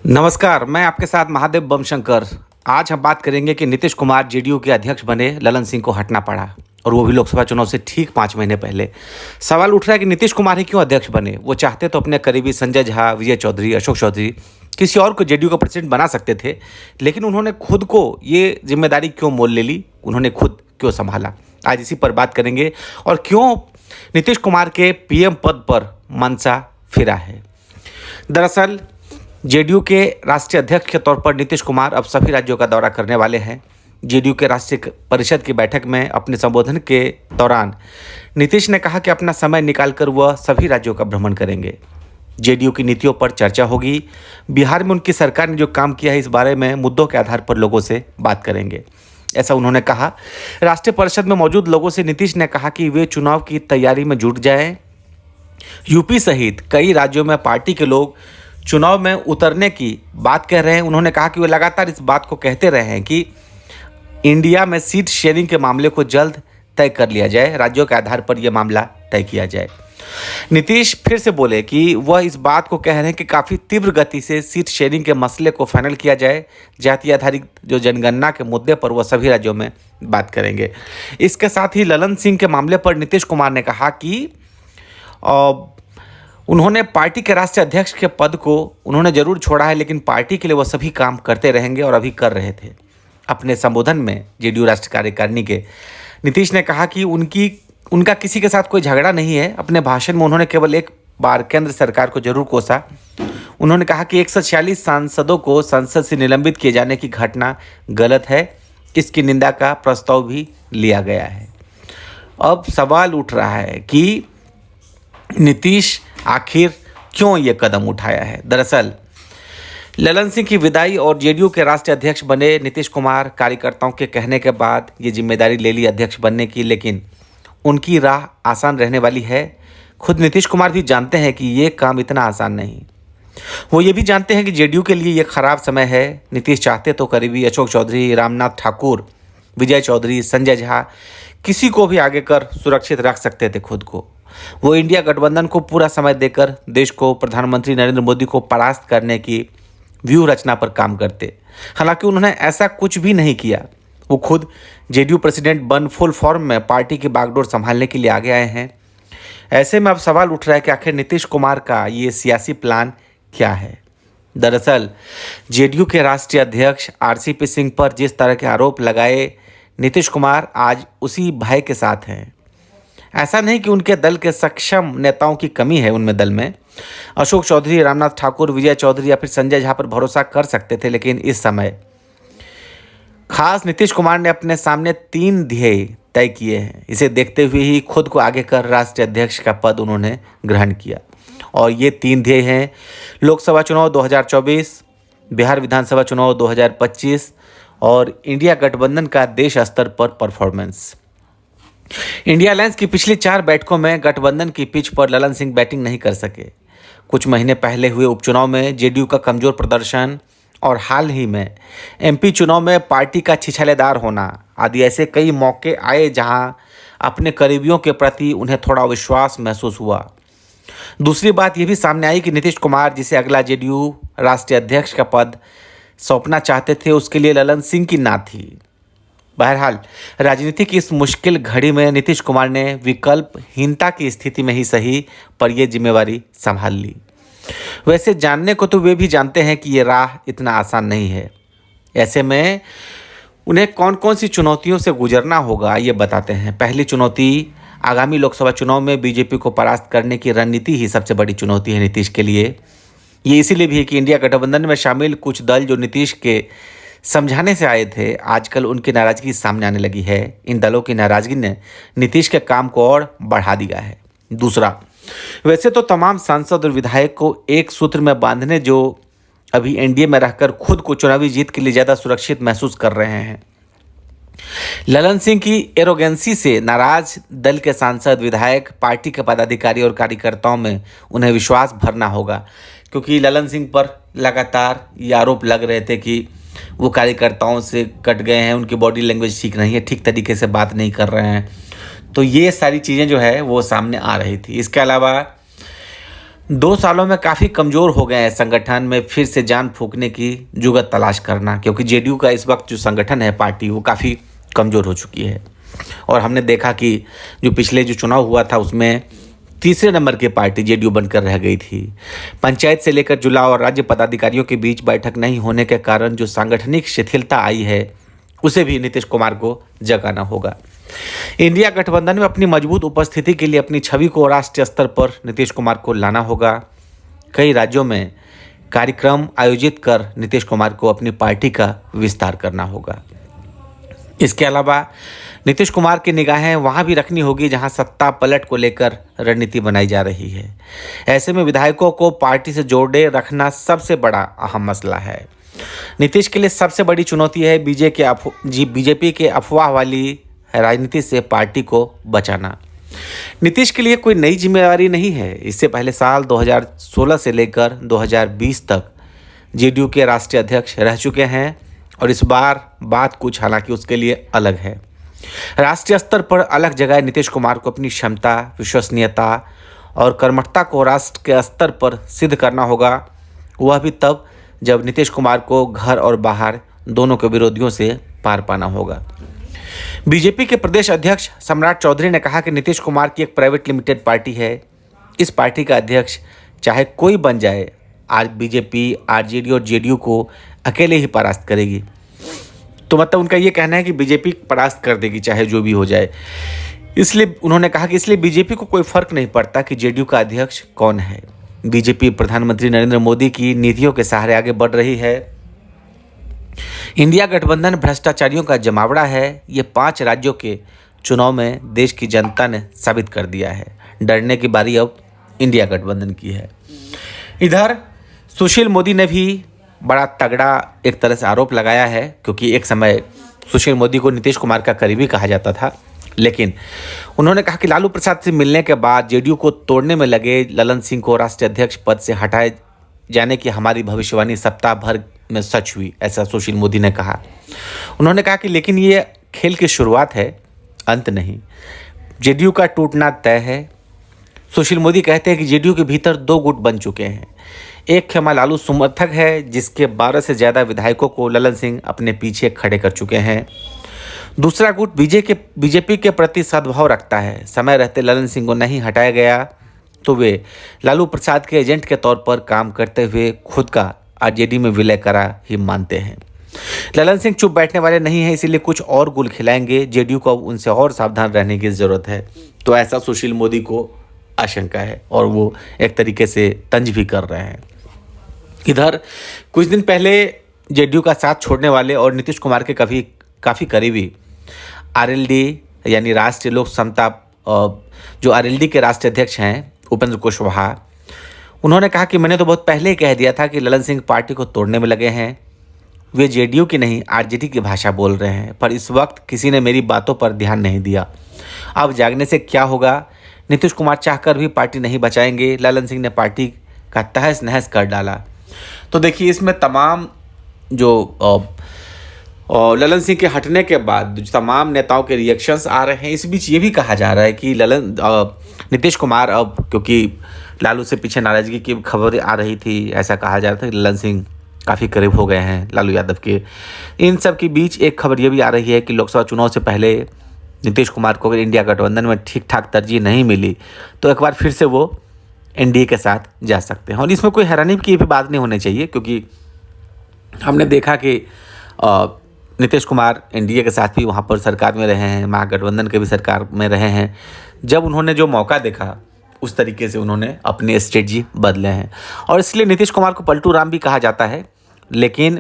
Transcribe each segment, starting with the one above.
नमस्कार, मैं आपके साथ महादेव बमशंकर। आज हम बात करेंगे कि नीतीश कुमार जेडीयू के अध्यक्ष बने, ललन सिंह को हटना पड़ा और वो भी लोकसभा चुनाव से ठीक 5 महीने पहले। सवाल उठ रहा है कि नीतीश कुमार ही क्यों अध्यक्ष बने। वो चाहते तो अपने करीबी संजय झा, विजय चौधरी, अशोक चौधरी, किसी और को जेडीयू का प्रेसिडेंट बना सकते थे, लेकिन उन्होंने खुद को ये जिम्मेदारी क्यों मोल ले ली, उन्होंने खुद क्यों संभाला। आज इसी पर बात करेंगे और क्यों नीतीश कुमार के पीएम पद पर मनसा फिरा है। दरअसल जेडीयू के राष्ट्रीय अध्यक्ष के तौर पर नीतीश कुमार अब सभी राज्यों का दौरा करने वाले हैं। जेडीयू के राष्ट्रीय परिषद की बैठक में अपने संबोधन के दौरान नीतीश ने कहा कि अपना समय निकालकर वह सभी राज्यों का भ्रमण करेंगे। जेडीयू की नीतियों पर चर्चा होगी। बिहार में उनकी सरकार ने जो काम किया है, इस बारे में मुद्दों के आधार पर लोगों से बात करेंगे, ऐसा उन्होंने कहा। राष्ट्रीय परिषद में मौजूद लोगों से नीतीश ने कहा कि वे चुनाव की तैयारी में जुट जाएं। यूपी सहित कई राज्यों में पार्टी के लोग चुनाव में उतरने की बात कह रहे हैं। उन्होंने कहा कि वे लगातार इस बात को कहते रहे हैं कि इंडिया में सीट शेयरिंग के मामले को जल्द तय कर लिया जाए, राज्यों के आधार पर यह मामला तय किया जाए। नीतीश फिर से बोले कि वह इस बात को कह रहे हैं कि काफ़ी तीव्र गति से सीट शेयरिंग के मसले को फाइनल किया जाए। जाति आधारित जो जनगणना के मुद्दे पर वह सभी राज्यों में बात करेंगे। इसके साथ ही ललन सिंह के मामले पर नीतीश कुमार ने कहा कि उन्होंने पार्टी के राष्ट्रीय अध्यक्ष के पद को उन्होंने जरूर छोड़ा है, लेकिन पार्टी के लिए वह सभी काम करते रहेंगे और अभी कर रहे थे। अपने संबोधन में जेडीयू राष्ट्रीय कार्यकारिणी के नीतीश ने कहा कि उनका किसी के साथ कोई झगड़ा नहीं है। अपने भाषण में उन्होंने केवल एक बार केंद्र सरकार को जरूर कोसा। उन्होंने कहा कि 146 सांसदों को संसद से निलंबित किए जाने की घटना गलत है, इसकी निंदा का प्रस्ताव भी लिया गया है। अब सवाल उठ रहा है कि नीतीश आखिर क्यों ये कदम उठाया है। दरअसल ललन सिंह की विदाई और जेडीयू के राष्ट्रीय अध्यक्ष बने नीतीश कुमार कार्यकर्ताओं के कहने के बाद ये जिम्मेदारी ले ली अध्यक्ष बनने की, लेकिन उनकी राह आसान रहने वाली है। खुद नीतीश कुमार भी जानते हैं कि ये काम इतना आसान नहीं। वो ये भी जानते हैं कि जेडीयू के लिए ये खराब समय है। नीतीश चाहते तो करीबी अशोक चौधरी, रामनाथ ठाकुर, विजय चौधरी, संजय झा, किसी को भी आगे कर सुरक्षित रख सकते थे खुद को। वो इंडिया गठबंधन को पूरा समय देकर देश को प्रधानमंत्री नरेंद्र मोदी को परास्त करने की व्यूह रचना पर काम करते। हालांकि उन्होंने ऐसा कुछ भी नहीं किया। वो खुद जेडीयू प्रेसिडेंट बन फुल फॉर्म में पार्टी की बागडोर संभालने के लिए आगे आए हैं। ऐसे में अब सवाल उठ रहा है कि आखिर नीतीश कुमार का ये सियासी प्लान क्या है। दरअसल जेडीयू के राष्ट्रीय अध्यक्ष आरसीपी सिंह पर जिस तरह के आरोप लगाए, नीतीश कुमार आज उसी भय के साथ हैं। ऐसा नहीं कि उनके दल के सक्षम नेताओं की कमी है उनमें दल में। अशोक चौधरी, रामनाथ ठाकुर, विजय चौधरी या फिर संजय झा पर भरोसा कर सकते थे, लेकिन इस समय खास नीतीश कुमार ने अपने सामने 3 ध्येय तय किए हैं। इसे देखते हुए ही खुद को आगे कर राष्ट्रीय अध्यक्ष का पद उन्होंने ग्रहण किया और ये 3 ध्येय हैं: लोकसभा चुनाव 2024, बिहार विधानसभा चुनाव 2025 और इंडिया गठबंधन का देश स्तर पर परफॉर्मेंस। इंडिया अलायंस की पिछली 4 बैठकों में गठबंधन की पिच पर ललन सिंह बैटिंग नहीं कर सके। कुछ महीने पहले हुए उपचुनाव में जेडीयू का कमजोर प्रदर्शन और हाल ही में एमपी चुनाव में पार्टी का छिछलेदार होना आदि ऐसे कई मौके आए जहां अपने करीबियों के प्रति उन्हें थोड़ा विश्वास महसूस हुआ। दूसरी बात यह भी सामने आई कि नीतीश कुमार जिसे अगला जेडीयू राष्ट्रीय अध्यक्ष का पद सौंपना चाहते थे, उसके लिए ललन सिंह की ना थी। बहरहाल राजनीति की इस मुश्किल घड़ी में नीतीश कुमार ने विकल्पहीनता की स्थिति में ही सही पर यह जिम्मेवारी संभाल ली। वैसे जानने को तो वे भी जानते हैं कि ये राह इतना आसान नहीं है। ऐसे में उन्हें कौन कौन सी चुनौतियों से गुजरना होगा, ये बताते हैं। पहली चुनौती आगामी लोकसभा चुनाव में बीजेपी को परास्त करने की रणनीति ही सबसे बड़ी चुनौती है नीतीश के लिए। ये इसीलिए भी है कि इंडिया गठबंधन में शामिल कुछ दल जो नीतीश के समझाने से आए थे, आजकल उनकी नाराजगी सामने आने लगी है। इन दलों की नाराजगी ने नीतीश के काम को और बढ़ा दिया है। दूसरा, वैसे तो तमाम सांसद और विधायक को एक सूत्र में बांधने जो अभी एनडीए में रहकर खुद को चुनावी जीत के लिए ज़्यादा सुरक्षित महसूस कर रहे हैं। ललन सिंह की एरोगेंसी से नाराज दल के सांसद, विधायक, पार्टी के पदाधिकारी और कार्यकर्ताओं में उन्हें विश्वास भरना होगा, क्योंकि ललन सिंह पर लगातार ये आरोप लग रहे थे कि वो कार्यकर्ताओं से कट गए हैं, उनकी बॉडी लैंग्वेज ठीक नहीं है, ठीक तरीके से बात नहीं कर रहे हैं। तो ये सारी चीज़ें जो है वो सामने आ रही थी। इसके अलावा 2 सालों में काफ़ी कमज़ोर हो गए हैं संगठन में फिर से जान फूँकने की जुगत तलाश करना, क्योंकि जेडीयू का इस वक्त जो संगठन है पार्टी, वो काफ़ी कमज़ोर हो चुकी है। और हमने देखा कि जो पिछले जो चुनाव हुआ था उसमें तीसरे नंबर की पार्टी जेडीयू बनकर रह गई थी। पंचायत से लेकर जिला और राज्य पदाधिकारियों के बीच बैठक नहीं होने के कारण जो सांगठनिक शिथिलता आई है उसे भी नीतीश कुमार को जगाना होगा। इंडिया गठबंधन में अपनी मजबूत उपस्थिति के लिए अपनी छवि को राष्ट्रीय स्तर पर नीतीश कुमार को लाना होगा। कई राज्यों में कार्यक्रम आयोजित कर नीतीश कुमार को अपनी पार्टी का विस्तार करना होगा। इसके अलावा नीतीश कुमार की निगाहें वहां भी रखनी होगी जहां सत्ता पलट को लेकर रणनीति बनाई जा रही है। ऐसे में विधायकों को पार्टी से जोड़े रखना सबसे बड़ा अहम मसला है। नीतीश के लिए सबसे बड़ी चुनौती है बीजेपी के अफवाह वाली राजनीति से पार्टी को बचाना। नीतीश के लिए कोई नई जिम्मेदारी नहीं है। इससे पहले साल 2016 से लेकर 2020 तक जेडीयू के राष्ट्रीय अध्यक्ष रह चुके हैं और इस बार बात कुछ हालांकि उसके लिए अलग है। राष्ट्रीय स्तर पर अलग जगह नीतीश कुमार को अपनी क्षमता, विश्वसनीयता और कर्मठता को राष्ट्र के स्तर पर सिद्ध करना होगा। वह भी तब जब नीतीश कुमार को घर और बाहर दोनों के विरोधियों से पार पाना होगा। बीजेपी के प्रदेश अध्यक्ष सम्राट चौधरी ने कहा कि नीतीश कुमार की एक प्राइवेट लिमिटेड पार्टी है। इस पार्टी का अध्यक्ष चाहे कोई बन जाए, आज बीजेपी आरजेडी और जेडीयू को अकेले ही परास्त करेगी। तो मतलब उनका ये कहना है कि बीजेपी परास्त कर देगी चाहे जो भी हो जाए। इसलिए उन्होंने कहा कि इसलिए बीजेपी को कोई फर्क नहीं पड़ता कि जेडीयू का अध्यक्ष कौन है। बीजेपी प्रधानमंत्री नरेंद्र मोदी की नीतियों के सहारे आगे बढ़ रही है। इंडिया गठबंधन भ्रष्टाचारियों का जमावड़ा है। ये 5 राज्यों के चुनाव में देश की जनता ने साबित कर दिया है। डरने की बारी अब इंडिया गठबंधन की है। इधर सुशील मोदी ने भी बड़ा तगड़ा एक तरह से आरोप लगाया है, क्योंकि एक समय सुशील मोदी को नीतीश कुमार का करीबी कहा जाता था, लेकिन उन्होंने कहा कि लालू प्रसाद से मिलने के बाद जेडीयू को तोड़ने में लगे ललन सिंह को राष्ट्रीय अध्यक्ष पद से हटाए जाने की हमारी भविष्यवाणी सप्ताह भर में सच हुई, ऐसा सुशील मोदी ने कहा। उन्होंने कहा कि लेकिन ये खेल की शुरुआत है, अंत नहीं। जेडीयू का टूटना तय है। सुशील मोदी कहते हैं कि जेडीयू के भीतर 2 गुट बन चुके हैं। एक खेमा लालू समर्थक है, जिसके 12 से ज़्यादा विधायकों को ललन सिंह अपने पीछे खड़े कर चुके हैं। दूसरा गुट बीजेपी के प्रति सद्भाव रखता है। समय रहते ललन सिंह को नहीं हटाया गया तो वे लालू प्रसाद के एजेंट के तौर पर काम करते हुए खुद का आरजेडी में विलय करा ही मानते हैं। ललन सिंह चुप बैठने वाले नहीं हैं, इसीलिए कुछ और गुल खिलाएंगे। जेडीयू को उनसे और सावधान रहने की ज़रूरत है। तो ऐसा सुशील मोदी को आशंका है और वो एक तरीके से तंज भी कर रहे हैं। इधर कुछ दिन पहले जेडीयू का साथ छोड़ने वाले और नीतीश कुमार के काफ़ी करीबी आरएलडी यानी राष्ट्रीय लोक समता, जो आरएलडी के राष्ट्रीय अध्यक्ष हैं उपेंद्र कुशवाहा, उन्होंने कहा कि मैंने तो बहुत पहले ही कह दिया था कि ललन सिंह पार्टी को तोड़ने में लगे हैं। वे जेडीयू की नहीं आरजेडी की भाषा बोल रहे हैं, पर इस वक्त किसी ने मेरी बातों पर ध्यान नहीं दिया। अब जागने से क्या होगा? नीतीश कुमार चाहकर भी पार्टी नहीं बचाएंगे। ललन सिंह ने पार्टी का तहस नहस कर डाला। तो देखिए, इसमें तमाम जो ललन सिंह के हटने के बाद जो तमाम नेताओं के रिएक्शंस आ रहे हैं, इस बीच ये भी कहा जा रहा है कि नीतीश कुमार अब, क्योंकि लालू से पीछे नाराजगी की खबर आ रही थी, ऐसा कहा जा रहा था कि ललन सिंह काफ़ी करीब हो गए हैं लालू यादव के। इन सब के बीच एक खबर ये भी आ रही है कि लोकसभा चुनाव से पहले नीतीश कुमार को अगर इंडिया गठबंधन में ठीक ठाक तरजीह नहीं मिली तो एक बार फिर से वो एनडीए के साथ जा सकते हैं। और इसमें कोई हैरानी की भी बात नहीं होनी चाहिए, क्योंकि हमने देखा कि नीतीश कुमार एनडीए के साथ भी वहाँ पर सरकार में रहे हैं, महागठबंधन के भी सरकार में रहे हैं। जब उन्होंने जो मौका देखा उस तरीके से उन्होंने अपने स्ट्रेटजी बदले हैं और इसलिए नीतीश कुमार को पलटू राम भी कहा जाता है। लेकिन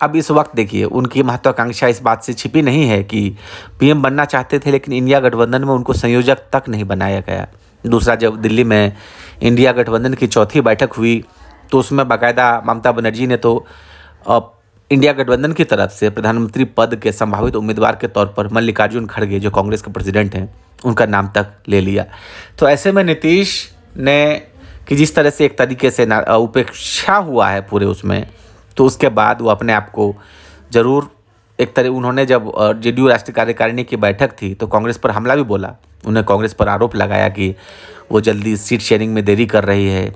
अब इस वक्त देखिए, उनकी महत्वाकांक्षा इस बात से छिपी नहीं है कि पीएम बनना चाहते थे, लेकिन इंडिया गठबंधन में उनको संयोजक तक नहीं बनाया गया। दूसरा, जब दिल्ली में इंडिया गठबंधन की चौथी बैठक हुई तो उसमें बाकायदा ममता बनर्जी ने तो इंडिया गठबंधन की तरफ से प्रधानमंत्री पद के संभावित उम्मीदवार के तौर पर मल्लिकार्जुन खड़गे, जो कांग्रेस के प्रेसिडेंट हैं, उनका नाम तक ले लिया। तो ऐसे में नीतीश ने कि जिस तरह से एक तरीके से उपेक्षा हुआ है पूरे उसमें, तो उसके बाद वो अपने आप को ज़रूर एक तरह, उन्होंने जब जेडीयू राष्ट्रीय कार्यकारिणी की बैठक थी तो कांग्रेस पर हमला भी बोला। उन्हें कांग्रेस पर आरोप लगाया कि वो जल्दी सीट शेयरिंग में देरी कर रही है,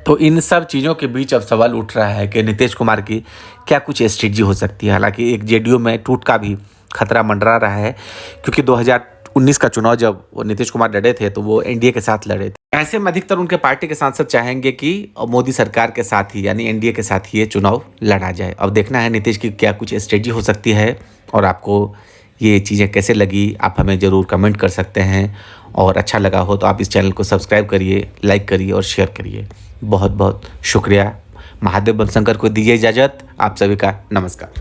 तो इन सब चीज़ों के बीच अब सवाल उठ रहा है कि नीतीश कुमार की क्या कुछ स्ट्रेटजी हो सकती है। हालांकि एक जेडीयू में टूट का भी खतरा मंडरा रहा है, क्योंकि 2019 का चुनाव जब नीतीश कुमार लड़े थे तो वो एनडीए के साथ लड़े थे। ऐसे में अधिकतर उनके पार्टी के सांसद चाहेंगे कि मोदी सरकार के साथ ही यानी एनडीए के साथ ही ये चुनाव लड़ा जाए। अब देखना है नीतीश की क्या कुछ स्ट्रेटजी हो सकती है, और आपको ये चीज़ें कैसे लगी आप हमें ज़रूर कमेंट कर सकते हैं। और अच्छा लगा हो तो आप इस चैनल को सब्सक्राइब करिए, लाइक करिए और शेयर करिए। बहुत बहुत शुक्रिया। महादेव बनशंकर को दीजिए इजाज़त। आप सभी का नमस्कार।